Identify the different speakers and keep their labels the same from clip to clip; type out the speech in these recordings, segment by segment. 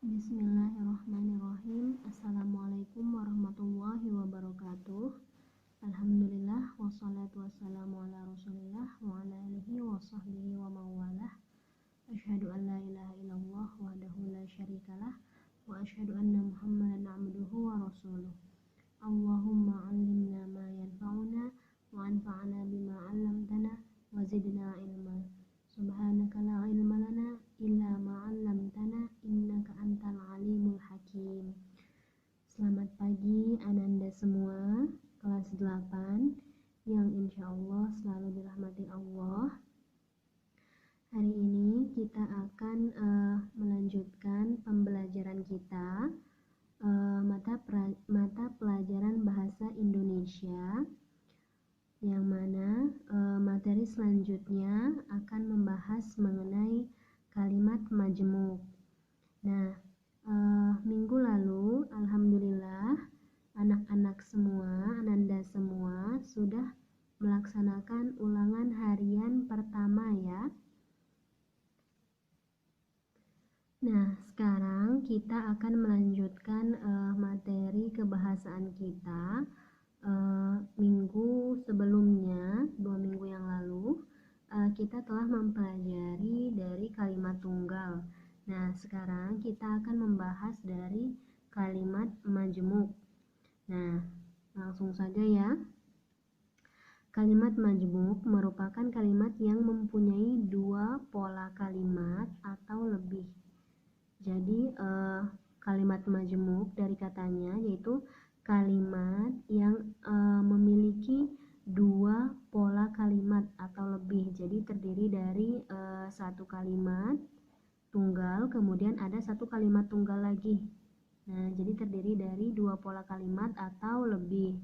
Speaker 1: Bismillahirrahmanirrahim. Assalamualaikum warahmatullahi wabarakatuh. Alhamdulillah wassalatu wassalamu ala Rasulillah wa ala alihi wa sahbihi wa mawalah. Asyhadu an la ilaha illallah wahdahu la syarikalah wa asyhadu anna Muhammadan abduhu wa rasuluh. Allahumma 'allimna ma yanfa'una wa anfa'na bima 'allamtana wa zidna ilma. Subhanaka la ilma lana illa ma 'allamtana innaka antal alimul hakim. Selamat pagi ananda semua, kelas 8 yang insyaallah selalu dirahmati Allah. Hari ini kita akan melanjutkan pembelajaran kita mata pelajaran bahasa Indonesia, yang mana materi selanjutnya akan membahas mengenai kalimat majemuk. Nah, minggu lalu alhamdulillah anak-anak semua, ananda semua sudah melaksanakan ulangan harian pertama ya. Nah, sekarang kita akan melanjutkan materi kebahasaan kita. Minggu sebelumnya, 2 minggu yang lalu, kita telah mempelajari dari kalimat tunggal. Nah, sekarang kita akan membahas dari kalimat majemuk. Nah, langsung saja ya. Kalimat majemuk merupakan kalimat yang mempunyai 2 pola kalimat atau lebih. Jadi, kalimat majemuk dari katanya yaitu kalimat yang memiliki 2 pola kalimat atau lebih. Jadi terdiri dari satu kalimat tunggal, kemudian ada satu kalimat tunggal lagi. Nah, jadi terdiri dari 2 pola kalimat atau lebih.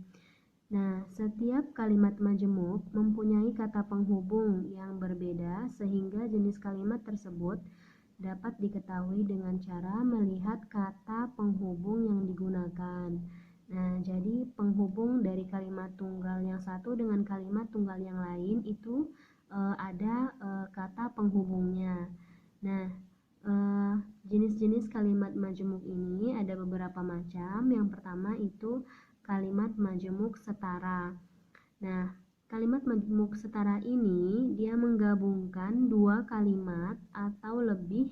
Speaker 1: Nah, setiap kalimat majemuk mempunyai kata penghubung yang berbeda sehingga jenis kalimat tersebut dapat diketahui dengan cara melihat kata penghubung yang digunakan. Nah, jadi penghubung dari kalimat tunggal yang satu dengan kalimat tunggal yang lain itu ada kata penghubungnya. Nah, jenis-jenis kalimat majemuk ini ada beberapa macam. Yang pertama itu kalimat majemuk setara. Nah, kalimat majemuk setara ini dia menggabungkan 2 kalimat atau lebih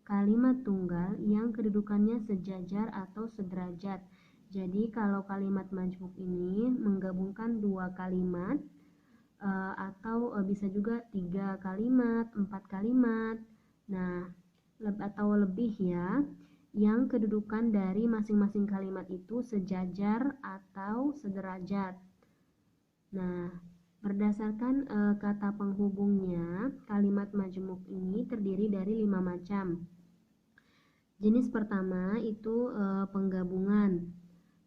Speaker 1: kalimat tunggal yang kedudukannya sejajar atau sederajat. Jadi kalau kalimat majemuk ini menggabungkan 2 kalimat atau bisa juga 3 kalimat, 4 kalimat. Nah, atau lebih ya, yang kedudukan dari masing-masing kalimat itu sejajar atau sederajat. Nah, berdasarkan kata penghubungnya, kalimat majemuk ini terdiri dari 5 macam. Jenis pertama itu penggabungan.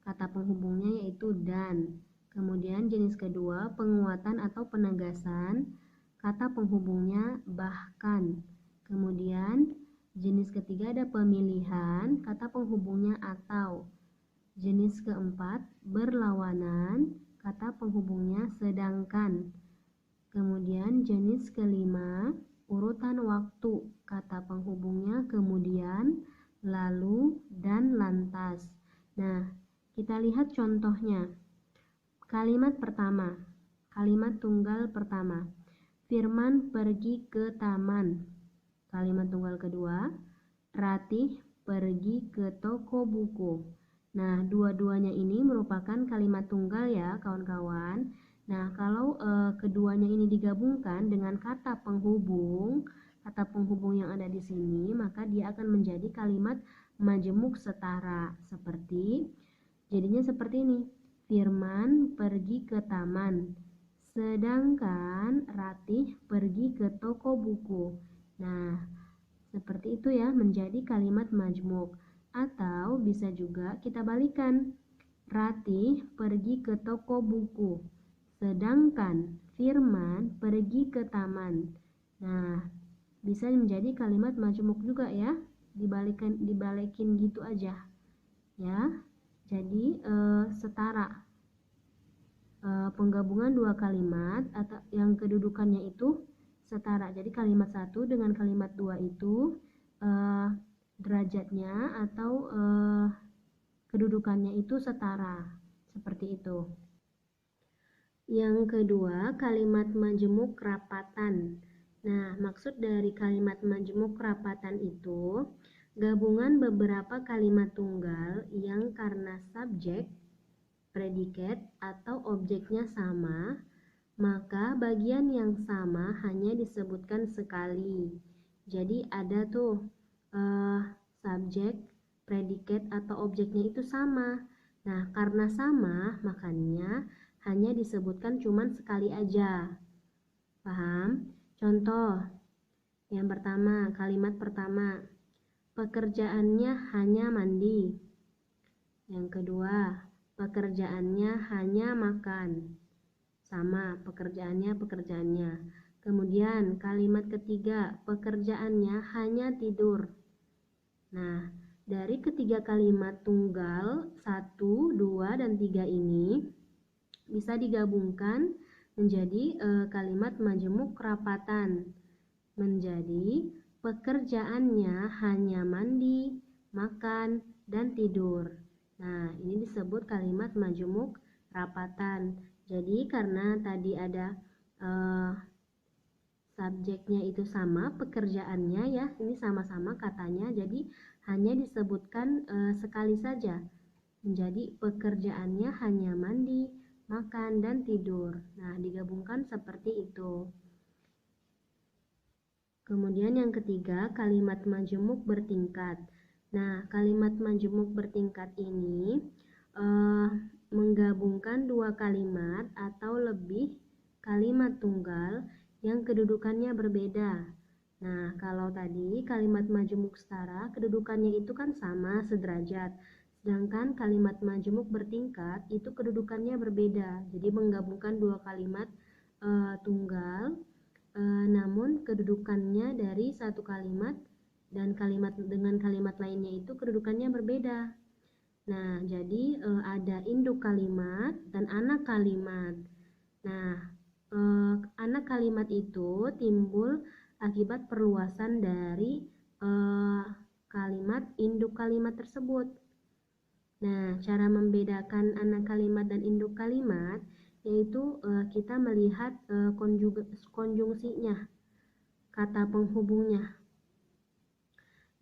Speaker 1: Kata penghubungnya yaitu dan. Kemudian jenis kedua penguatan atau penegasan. Kata penghubungnya bahkan. Kemudian jenis ketiga ada pemilihan. Kata penghubungnya atau. Jenis keempat berlawanan. Kata penghubungnya sedangkan. Kemudian jenis kelima urutan waktu. Kata penghubungnya kemudian, lalu, dan lantas. Nah, kita lihat contohnya. Kalimat pertama, kalimat tunggal pertama. Firman pergi ke taman. Kalimat tunggal kedua, Ratih pergi ke toko buku. Nah, dua-duanya ini merupakan kalimat tunggal ya, kawan-kawan. Nah, kalau keduanya ini digabungkan dengan kata penghubung yang ada di sini, maka dia akan menjadi kalimat majemuk setara. Jadinya seperti ini. Firman pergi ke taman, sedangkan Ratih pergi ke toko buku. Nah, seperti itu ya, menjadi kalimat majemuk. Atau bisa juga kita balikan. Ratih pergi ke toko buku, sedangkan Firman pergi ke taman. Nah, bisa menjadi kalimat majemuk juga ya, dibalikin gitu aja ya. Jadi setara, penggabungan 2 kalimat atau yang kedudukannya itu setara. Jadi kalimat 1 dengan kalimat 2 itu derajatnya atau kedudukannya itu setara, seperti itu. Yang kedua, kalimat majemuk rapatan. Nah, maksud dari kalimat majemuk rapatan itu gabungan beberapa kalimat tunggal yang karena subjek, predikat, atau objeknya sama, maka bagian yang sama hanya disebutkan sekali. Jadi ada tuh subjek, predikat, atau objeknya itu sama. Nah, karena sama, makanya hanya disebutkan cuman sekali aja. Paham? Contoh yang pertama, kalimat pertama, pekerjaannya hanya mandi. Yang kedua, pekerjaannya hanya makan. Sama, pekerjaannya. Kemudian kalimat ketiga, pekerjaannya hanya tidur. Nah, dari ketiga kalimat tunggal 1, 2, dan 3 ini bisa digabungkan menjadi kalimat majemuk rapatan. Menjadi pekerjaannya hanya mandi, makan, dan tidur. Nah, ini disebut kalimat majemuk rapatan. Jadi karena tadi ada subjeknya itu sama, pekerjaannya ya, ini sama-sama katanya, jadi hanya disebutkan sekali saja. Menjadi pekerjaannya hanya mandi, makan, dan tidur. Nah, digabungkan seperti itu. Kemudian yang ketiga, kalimat majemuk bertingkat. Nah, kalimat majemuk bertingkat ini menggabungkan dua kalimat atau lebih kalimat tunggal yang kedudukannya berbeda. Nah, kalau tadi kalimat majemuk setara, kedudukannya itu kan sama, sederajat. Sedangkan kalimat majemuk bertingkat itu kedudukannya berbeda. Jadi menggabungkan dua kalimat tunggal, namun kedudukannya dari satu kalimat dan kalimat dengan kalimat lainnya itu kedudukannya berbeda. Nah, jadi ada induk kalimat dan anak kalimat. Nah, anak kalimat itu timbul akibat perluasan dari kalimat induk kalimat tersebut. Nah, cara membedakan anak kalimat dan induk kalimat yaitu kita melihat konjungsinya, kata penghubungnya.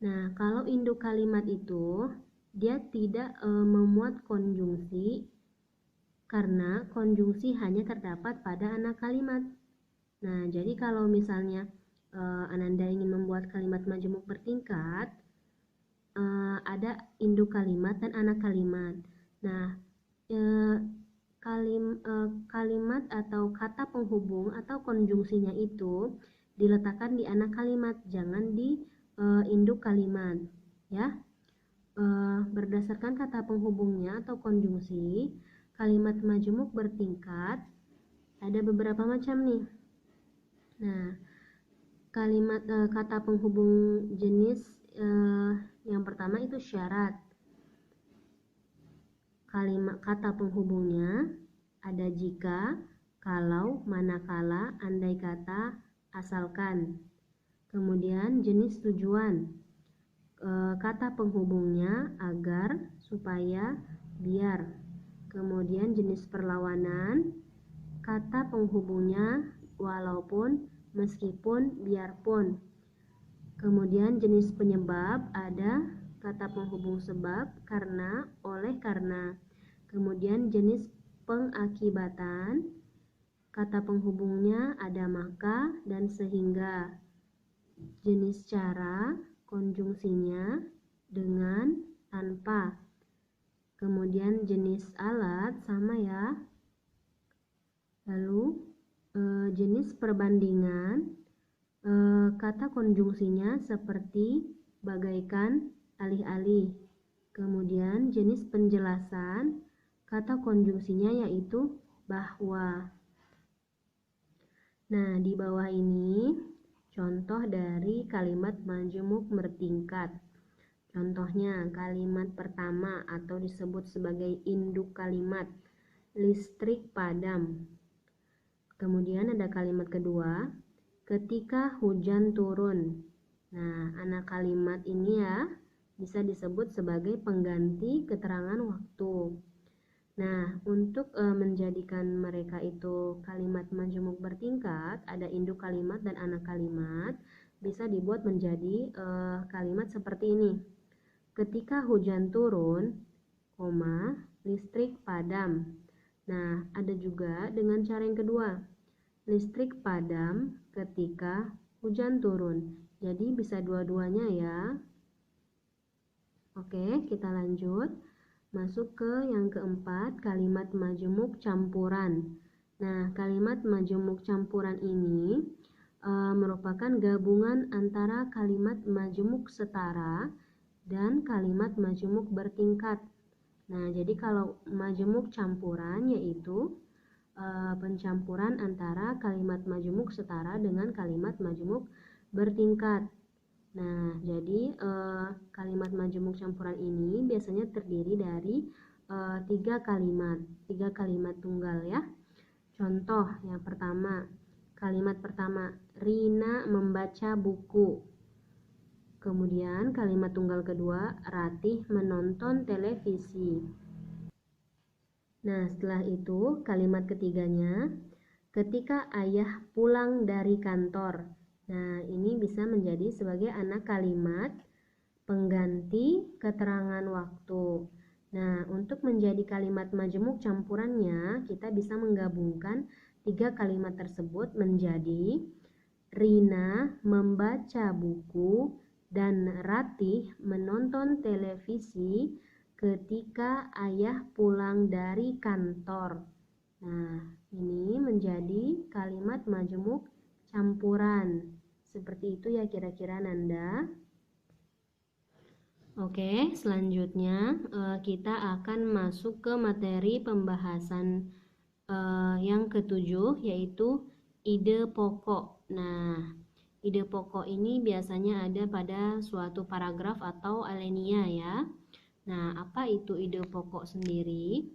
Speaker 1: Nah, kalau induk kalimat itu dia tidak memuat konjungsi karena konjungsi hanya terdapat pada anak kalimat. Nah, jadi kalau misalnya Ananda ingin membuat kalimat majemuk bertingkat, ada induk kalimat dan anak kalimat. Nah, kalimat atau kata penghubung atau konjungsinya itu diletakkan di anak kalimat, jangan di induk kalimat, ya. Berdasarkan kata penghubungnya atau konjungsi, kalimat majemuk bertingkat ada beberapa macam nih. Nah, kalimat kata penghubung jenis yang pertama itu syarat. Kalimat kata penghubungnya ada jika, kalau, manakala, andai kata, asalkan. Kemudian jenis tujuan. Kata penghubungnya agar, supaya, biar. Kemudian jenis perlawanan. Kata penghubungnya walaupun, meskipun, biarpun. Kemudian jenis penyebab ada kata penghubung sebab, karena, oleh karena. Kemudian jenis pengakibatan, kata penghubungnya ada maka dan sehingga. Jenis cara, konjungsinya dengan, tanpa. Kemudian jenis alat sama ya. Lalu jenis perbandingan, kata konjungsinya seperti, bagaikan, alih-alih. Kemudian jenis penjelasan, kata konjungsinya yaitu bahwa. Nah, di bawah ini contoh dari kalimat majemuk bertingkat. Contohnya kalimat pertama atau disebut sebagai induk kalimat, listrik padam. Kemudian ada kalimat kedua, ketika hujan turun. Nah, anak kalimat ini ya, bisa disebut sebagai pengganti keterangan waktu. Nah, untuk menjadikan mereka itu kalimat majemuk bertingkat, ada induk kalimat dan anak kalimat, bisa dibuat menjadi kalimat seperti ini. Ketika hujan turun, listrik padam. Nah, ada juga dengan cara yang kedua. Listrik padam ketika hujan turun. Jadi bisa dua-duanya ya. Oke, kita lanjut. Masuk ke yang keempat, kalimat majemuk campuran. Nah, kalimat majemuk campuran ini merupakan gabungan antara kalimat majemuk setara dan kalimat majemuk bertingkat. Nah, jadi kalau majemuk campuran yaitu pencampuran antara kalimat majemuk setara dengan kalimat majemuk bertingkat. Nah, jadi kalimat majemuk campuran ini biasanya terdiri dari tiga kalimat tunggal ya. Contoh yang pertama, kalimat pertama, Rina membaca buku. Kemudian kalimat tunggal kedua, Ratih menonton televisi. Nah, setelah itu kalimat ketiganya, ketika ayah pulang dari kantor. Nah, ini bisa menjadi sebagai anak kalimat pengganti keterangan waktu. Nah, untuk menjadi kalimat majemuk campurannya, kita bisa menggabungkan tiga kalimat tersebut menjadi Rina membaca buku dan Ratih menonton televisi ketika ayah pulang dari kantor. Nah, ini menjadi kalimat majemuk campuran. Seperti itu ya kira-kira Nanda. Oke, selanjutnya kita akan masuk ke materi pembahasan yang ketujuh, yaitu ide pokok. Nah, ide pokok ini biasanya ada pada suatu paragraf atau alinea ya. Nah, apa itu ide pokok sendiri?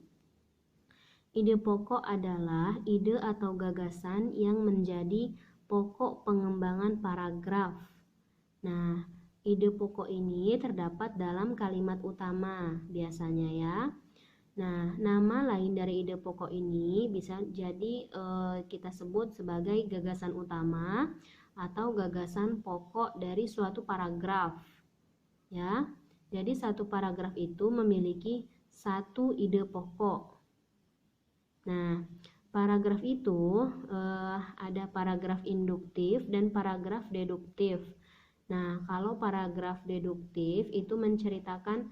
Speaker 1: Ide pokok adalah ide atau gagasan yang menjadi pokok pengembangan paragraf. Nah, ide pokok ini terdapat dalam kalimat utama biasanya ya. Nah, nama lain dari ide pokok ini bisa jadi kita sebut sebagai gagasan utama atau gagasan pokok dari suatu paragraf. Ya, jadi satu paragraf itu memiliki satu ide pokok. Nah, paragraf itu ada paragraf induktif dan paragraf deduktif. Nah, kalau paragraf deduktif itu menceritakan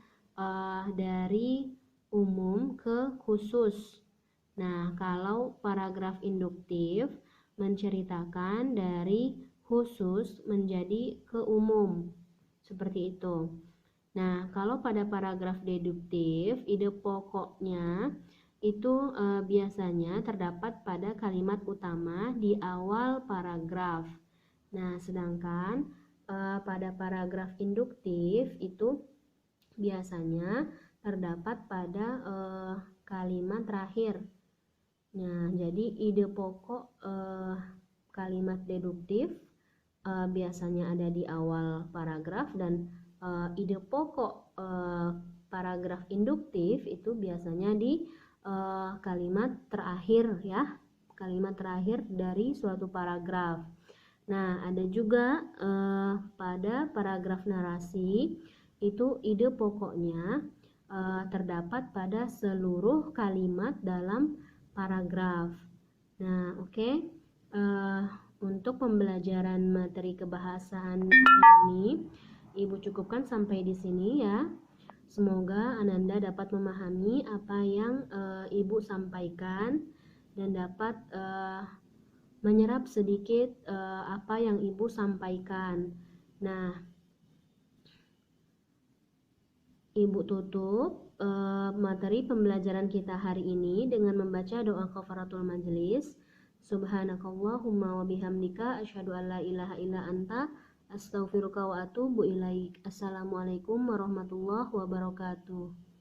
Speaker 1: dari umum ke khusus. Nah, kalau paragraf induktif menceritakan dari khusus menjadi ke umum. Seperti itu. Nah, kalau pada paragraf deduktif, ide pokoknya itu biasanya terdapat pada kalimat utama di awal paragraf. Nah, sedangkan pada paragraf induktif itu biasanya terdapat pada kalimat terakhir. Nah, jadi ide pokok kalimat deduktif biasanya ada di awal paragraf dan ide pokok paragraf induktif itu biasanya di kalimat terakhir ya, kalimat terakhir dari suatu paragraf. Nah, ada juga pada paragraf narasi itu ide pokoknya terdapat pada seluruh kalimat dalam paragraf. Nah, oke. Untuk pembelajaran materi kebahasaan ini, Ibu cukupkan sampai di sini ya. Semoga Ananda dapat memahami apa yang Ibu sampaikan dan dapat menyerap sedikit apa yang Ibu sampaikan. Nah, Ibu tutup materi pembelajaran kita hari ini dengan membaca doa kafaratul majelis. Subhanakallahumma wa bihamdika asyhadu an la ilaha illa anta astaghfiruka wa atubu ilaik. Assalamualaikum warahmatullahi wabarakatuh.